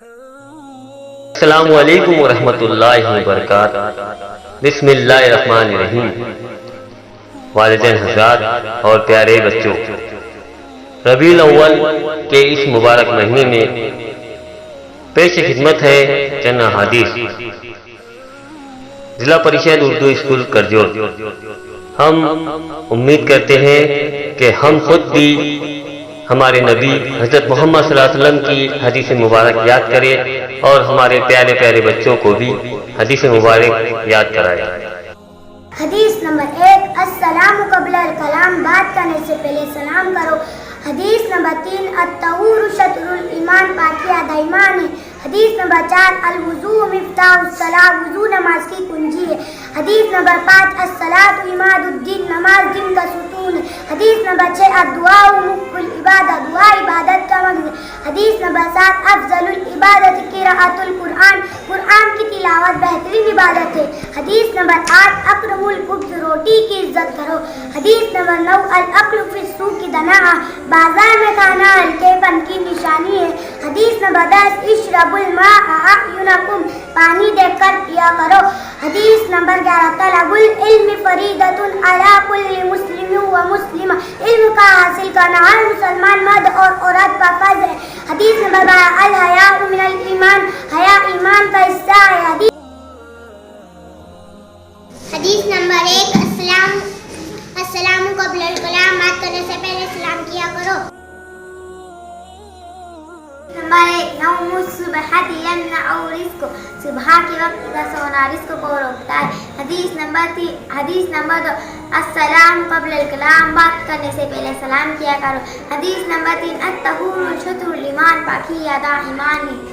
السلام علیکم ورحمۃ اللہ وبرکاتہ۔ بسم اللہ الرحمن الرحیم۔ والدین حضرات اور پیارے بچوں، ربیع الاول کے اس مبارک مہینے میں پیش خدمت ہے چند احادیث ضلع پریشد اردو اسکول کرجور۔ ہم امید کرتے ہیں کہ ہم خود بھی ہمارے نبی حضرت محمد صلی اللہ علیہ وسلم کی حدیث مبارک یاد کریں اور ہمارے پیارے پیارے بچوں کو بھی حدیث مبارک یاد کرائیں۔ حدیث نمبر 1، السلام قبل الکلام، بات کرنے سے پہلے سلام کرو۔ حدیث نمبر 3، الطہور شطر الایمان، پاکی آدھا ایمان ہے۔ حدیث نمبر 4، الوضوء مفتاح الصلاۃ، وضو نماز کی کنجی ہے۔ حدیث نمبر 5، الصلاۃ عماد الدین، نماز دین کا ستون ہے۔ حدیث نمبر 6، الدعاء مخ العبادہ، دعا عبادت کا مقصد ہے۔ حدیث نمبر 7، افضل العبادت قراءۃ القرآن، قرآن کی تلاوت بہترین عبادت ہے۔ حدیث نمبر 8، اکرم الخبز، روٹی کی عزت کرو۔ حدیث نمبر 9، الاکل فی السوق دناء، بازار میں کھانا ہلکے پن کی نشانی ہے۔ حدیث نمبر 10، اشربوا الماء اعینکم، پانی دیکھ کر پیا کرو۔ حدیث نمبر 11، طلب العلم فریضۃ علی کل مسلم و مسلمہ، علم کا حاصل کرنا ہر مسلمان مرد اور عورت پر فرض ہے۔ حدیث نمبر 12، الحیاء من الایمان، حیا ایمان کا حصہ ہے۔ حدیث نمبر 1، السلام قبل الکلام، بات کرنے سے پہلے سلام کیا کرو۔ نمبر 1، نوم الصبح یمنع رزق، صبح کے وقت کا سونا رزق کو روکتا ہے۔ حدیث نمبر 2، السلام قبل الکلام، بات کرنے سے پہلے سلام کیا کرو۔ حدیث نمبر 3، الطہور شطر الایمان، پاکی آدھا ایمان ہے۔